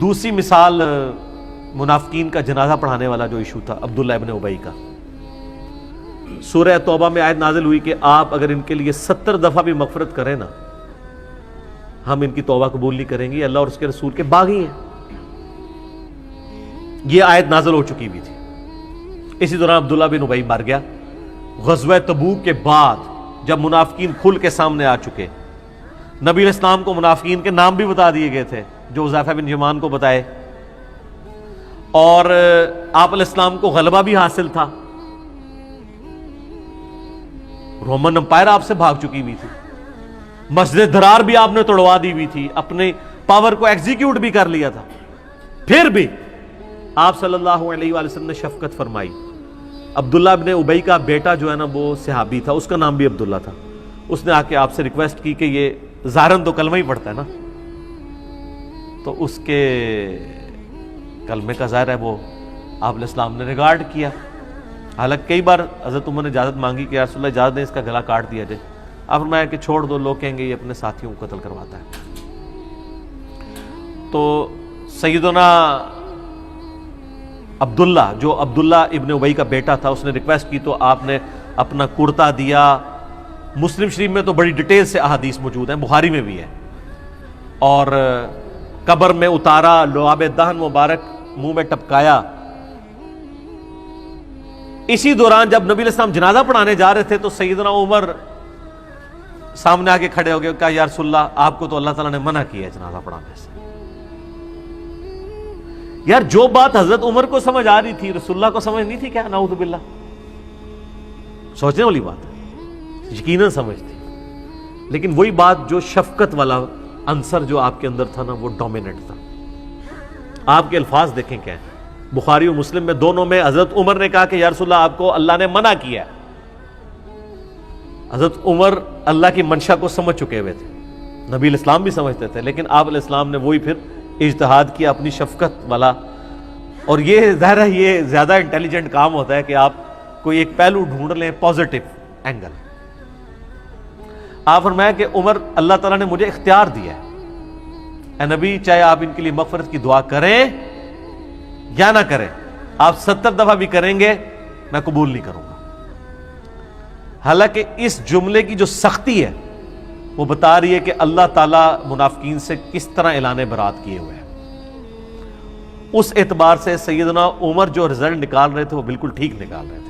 دوسری مثال منافقین کا جنازہ پڑھانے والا جو ایشو تھا عبداللہ ابن ابی کا، سورہ توبہ میں آیت نازل ہوئی کہ آپ اگر ان کے لیے 70 دفعہ بھی مغفرت کریں نا، ہم ان کی توبہ قبول نہیں کریں گے، اللہ اور اس کے رسول کے باغی ہیں۔ یہ آیت نازل ہو چکی بھی تھی۔ اسی دوران عبداللہ بن ابی مر گیا۔ غزوہ تبوک کے بعد جب منافقین کھل کے سامنے آ چکے، نبی علیہ السلام کو منافقین کے نام بھی بتا دیے گئے تھے جو حذیفہ بن یمان کو بتائے، اور آپ علیہ السلام کو غلبہ بھی حاصل تھا۔ رومن امپائر آپ سے بھاگ چکی ہوئی تھی، مسجد درار بھی آپ نے توڑوا دی ہوئی تھی، اپنے پاور کو ایگزیکیوٹ بھی کر لیا تھا، پھر بھی آپ صلی اللہ علیہ وآلہ وسلم نے شفقت فرمائی۔ عبداللہ ابن ابی کا بیٹا جو ہے نا وہ صحابی تھا، اس کا نام بھی عبداللہ تھا، اس نے آ کے آپ سے ریکویسٹ کی کہ یہ ظاہراً تو کلمہ ہی پڑھتا ہے نا، تو اس کے کلمے کا ظاہر ہے وہ آپ علیہ السلام نے ریگارڈ کیا۔ حالانکہ کئی بار حضرت عمر نے اجازت مانگی کہ یا رسول اللہ اجازت دیں اس کا گلا کاٹ دیا جائے، آپ فرمایا کہ چھوڑ دو، لوگ کہیں گے یہ اپنے ساتھیوں کو قتل کرواتا ہے۔ تو سیدنا عبداللہ جو عبداللہ ابن ابی کا بیٹا تھا، اس نے ریکویسٹ کی تو آپ نے اپنا کرتا دیا۔ مسلم شریف میں تو بڑی ڈیٹیل سے احادیث موجود ہیں، بخاری میں بھی ہے، اور قبر میں اتارا، لعاب دہن مبارک منہ میں ٹپکایا۔ اسی دوران جب نبی علیہ السلام جنازہ پڑھانے جا رہے تھے تو سیدنا عمر سامنے آ کے کھڑے ہو گئے، کہا یا رسول اللہ آپ کو تو اللہ تعالیٰ نے منع کیا ہے جنازہ پڑھانے سے۔ یار جو بات حضرت عمر کو سمجھ آ رہی تھی رسول اللہ کو سمجھ نہیں تھی کیا؟ نعوذ باللہ، سوچنے والی بات ہے، یقیناً سمجھ تھی، لیکن وہی بات جو شفقت والا عنصر جو آپ کے اندر تھا نا وہ ڈومیننٹ تھا۔ آپ کے الفاظ دیکھیں کیا ہیں، بخاری و مسلم میں دونوں میں حضرت عمر نے کہا کہ یا رسول اللہ آپ کو اللہ نے منع کیا ہے۔ حضرت عمر اللہ کی منشا کو سمجھ چکے ہوئے تھے، نبی علیہ السلام بھی سمجھتے تھے، لیکن آپ علیہ السلام نے وہی پھر اجتہاد کیا اپنی شفقت والا۔ اور یہ ظاہر ہے یہ زیادہ انٹیلیجنٹ کام ہوتا ہے کہ آپ کوئی ایک پہلو ڈھونڈ لیں، پازیٹو اینگل۔ آپ فرمایا کہ عمر اللہ تعالیٰ نے مجھے اختیار دیا ہے، اے نبی چاہے آپ ان کے لیے مغفرت کی دعا کریں یا نہ کریں، آپ 70 دفعہ بھی کریں گے میں قبول نہیں کروں گا۔ حالانکہ اس جملے کی جو سختی ہے وہ بتا رہی ہے کہ اللہ تعالیٰ منافقین سے کس طرح اعلان برات کیے ہوئے ہیں۔ اس اعتبار سے سیدنا عمر جو رزلٹ نکال رہے تھے وہ بالکل ٹھیک نکال رہے تھے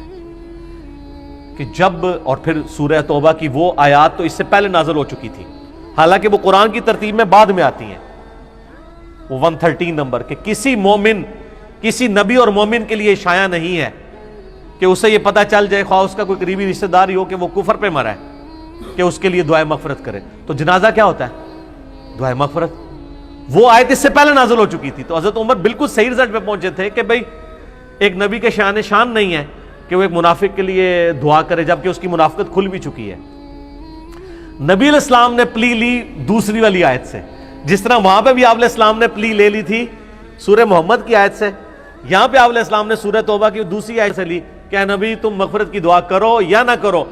کہ جب، اور پھر سورہ توبہ کی وہ آیات تو اس سے پہلے نازل ہو چکی تھی، حالانکہ وہ قرآن کی ترتیب میں بعد میں آتی ہیں، وہ 113 نمبر کہ کسی مومن، کسی نبی اور مومن کے لیے شایع نہیں ہے کہ اسے یہ پتہ چل جائے، خواہ اس کا کوئی قریبی رشتہ دار ہی ہو کہ وہ کفر پہ مرا ہے، کہ اس کے لیے دعائے مغفرت کرے۔ تو جنازہ کیا ہوتا ہے؟ دعائے مغفرت۔ وہ آیت اس سے پہلے نازل ہو چکی تھی، تو حضرت عمر بالکل صحیح رزلٹ پہ پہنچے تھے کہ بھئی ایک نبی کے شان نہیں ہے کہ وہ ایک منافق کے لیے دعا کرے جبکہ اس کی منافقت کھل بھی چکی ہے۔ نبی علیہ السلام نے پلی لی دوسری والی آیت سے، جس طرح وہاں پہ بھی آپ علیہ السلام نے پلی لے لی تھی سورہ محمد کی آیت سے، یہاں پہ آپ علیہ السلام نے سورہ توبہ کی دوسری آیت سے لی کہ اے نبی تم مغفرت کی دعا کرو یا نہ کرو،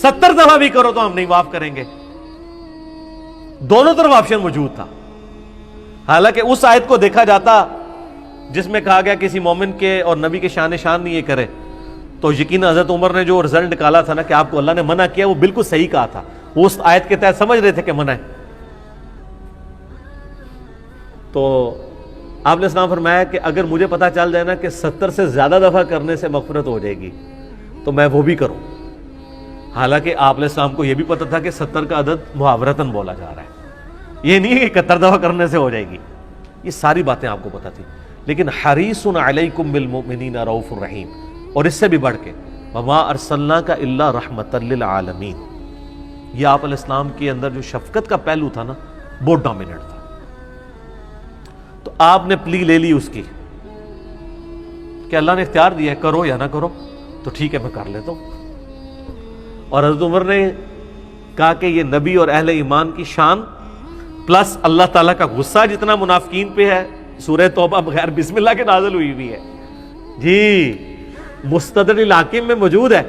70 دفعہ بھی کرو تو ہم نہیں معاف کریں گے۔ دونوں طرف آپشن موجود تھا۔ حالانکہ اس آیت کو دیکھا جاتا جس میں کہا گیا کسی مومن کے اور نبی کے شان نہیں یہ کرے، تو یقیناً حضرت عمر نے جو رزلٹ نکالا تھا نا کہ آپ کو اللہ نے منع کیا، وہ بالکل صحیح کہا تھا، وہ اس آیت کے تحت سمجھ رہے تھے کہ منع ہے۔ تو آپ نے اسلام فرمایا کہ اگر مجھے پتا چل جائے نا کہ 70 سے زیادہ دفعہ کرنے سے مغفرت ہو جائے گی تو میں وہ بھی کروں۔ حالانکہ آپ علیہ السلام کو یہ بھی پتا تھا کہ 70 کا عدد محاورتاً بولا جا رہا ہے، یہ نہیں ہے کہ 71 دفعہ کرنے سے ہو جائے گی، یہ ساری باتیں آپ کو پتا تھی۔ لیکن حریص علیکم بالمؤمنین رؤوف الرحیم، اور اس سے بھی بڑھ کے وما ارسلناک الا رحمۃ للعالمین، یہ آپ علیہ السلام کے اندر جو شفقت کا پہلو تھا نا وہ ڈومیننٹ تھا۔ تو آپ نے پلی لے لی اس کی کہ اللہ نے اختیار دیا ہے کرو یا نہ کرو، تو ٹھیک ہے میں کر لیتا ہوں۔ اور حضرت عمر نے کہا کہ یہ نبی اور اہل ایمان کی شان پلس اللہ تعالیٰ کا غصہ جتنا منافقین پہ ہے، سورہ توبہ بغیر بسم اللہ کے نازل ہوئی ہوئی ہے جی، مستدرک الحاکم میں موجود ہے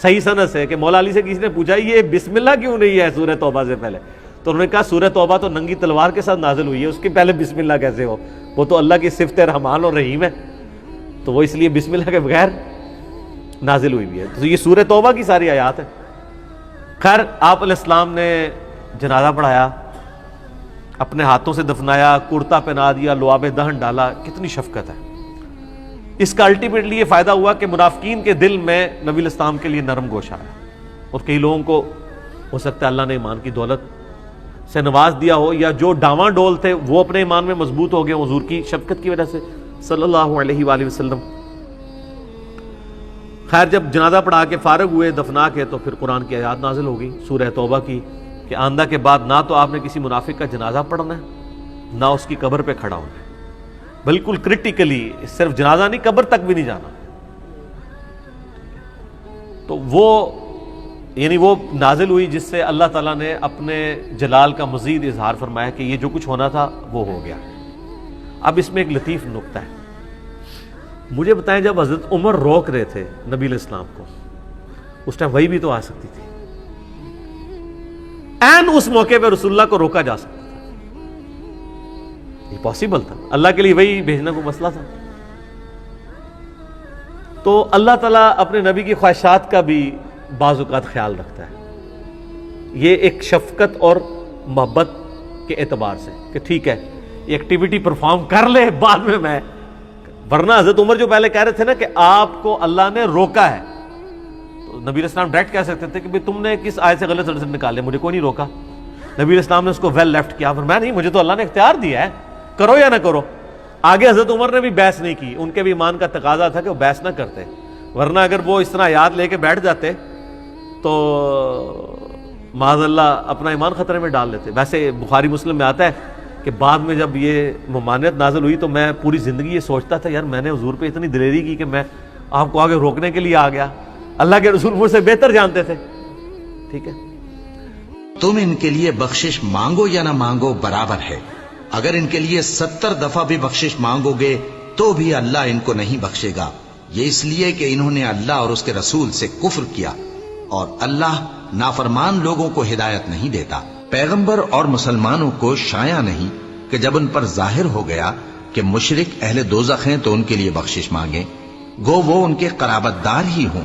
صحیح سند سے کہ مولا علی سے کسی نے پوچھا یہ بسم اللہ کیوں نہیں ہے سورہ توبہ سے پہلے، تو انہوں نے کہا سورہ توبہ تو ننگی تلوار کے ساتھ نازل ہوئی ہے، اس کے پہلے بسم اللہ کیسے ہو؟ وہ تو اللہ کی صفت رحمان اور رحیم ہے، تو وہ اس لیے بسم اللہ کے بغیر نازل ہوئی بھی ہے۔ تو یہ سورہ توبہ کی ساری آیات ہے۔ خیر، آپ علیہ السلام نے جنازہ پڑھایا، اپنے ہاتھوں سے دفنایا، کرتا پہنا دیا، لعاب دہن ڈالا، کتنی شفقت ہے۔ اس کا الٹیمیٹلی یہ فائدہ ہوا کہ منافقین کے دل میں نبی علیہ السلام کے لیے نرم گوش آیا، اور کئی لوگوں کو ہو سکتا ہے اللہ نے ایمان کی دولت سے نواز دیا ہو، یا جو ڈاواں ڈول تھے وہ اپنے ایمان میں مضبوط ہو گئے حضور کی شفقت کی وجہ سے صلی اللہ علیہ وآلہ وسلم۔ خیر، جب جنازہ پڑھا کے فارغ ہوئے دفنا کے، تو پھر قرآن کی آیات نازل ہو گئی سورہ توبہ کی کہ آئندہ کے بعد نہ تو آپ نے کسی منافق کا جنازہ پڑھنا ہے، نہ اس کی قبر پہ کھڑا ہونا ہے، بالکل کرٹیکلی صرف جنازہ نہیں، قبر تک بھی نہیں جانا۔ تو وہ یعنی وہ نازل ہوئی جس سے اللہ تعالیٰ نے اپنے جلال کا مزید اظہار فرمایا کہ یہ جو کچھ ہونا تھا وہ ہو گیا۔ اب اس میں ایک لطیف نکتہ ہے، مجھے بتائیں جب حضرت عمر روک رہے تھے نبی علیہ السلام کو، اس ٹائم وہی بھی تو آ سکتی تھی، این اس موقع پہ رسول اللہ کو روکا جا سکتا تھا، یہ پاسبل تھا، اللہ کے لیے وہی بھیجنا کوئی مسئلہ تھا۔ تو اللہ تعالیٰ اپنے نبی کی خواہشات کا بھی بعض اوقات خیال رکھتا ہے، یہ ایک شفقت اور محبت کے اعتبار سے کہ ٹھیک ہے یہ ایکٹیویٹی پرفارم کر لے، بعد میں ورنہ حضرت عمر جو پہلے کہہ رہے تھے نا کہ آپ کو اللہ نے روکا ہے، تو نبی علیہ السلام ڈائریکٹ کہہ سکتے تھے کہ بھئی تم نے کس آیت سے غلط سے نکالے، مجھے کوئی نہیں روکا۔ نبی علیہ السلام نے اس کو ویل لیفٹ کیا، فرمایا نہیں مجھے تو اللہ نے اختیار دیا ہے، کرو یا نہ کرو۔ آگے حضرت عمر نے بھی بحث نہیں کی، ان کے بھی ایمان کا تقاضا تھا کہ وہ بحث نہ کرتے، ورنہ اگر وہ اس طرح یاد لے کے بیٹھ جاتے تو معاذ اللہ اپنا ایمان خطرے میں ڈال لیتے۔ ویسے بخاری مسلم میں آتا ہے کہ بعد میں جب یہ ممانعت نازل ہوئی تو میں پوری زندگی یہ سوچتا تھا یار میں نے حضور پہ اتنی دلیری کی کہ میں آپ کو آگے روکنے کے لیے آ گیا، اللہ کے رسول مجھ سے بہتر جانتے تھے۔ ٹھیک ہے، تم ان کے لیے بخشش مانگو یا نہ مانگو برابر ہے، اگر ان کے لیے 70 دفعہ بھی بخشش مانگو گے تو بھی اللہ ان کو نہیں بخشے گا، یہ اس لیے کہ انہوں نے اللہ اور اس کے رسول سے کفر کیا، اور اللہ نافرمان لوگوں کو ہدایت نہیں دیتا۔ پیغمبر اور مسلمانوں کو شایع نہیں کہ جب ان پر ظاہر ہو گیا کہ مشرک اہل دوزخ ہیں تو ان کے لیے بخشش مانگیں، گو وہ ان کے قرابت دار ہی ہوں۔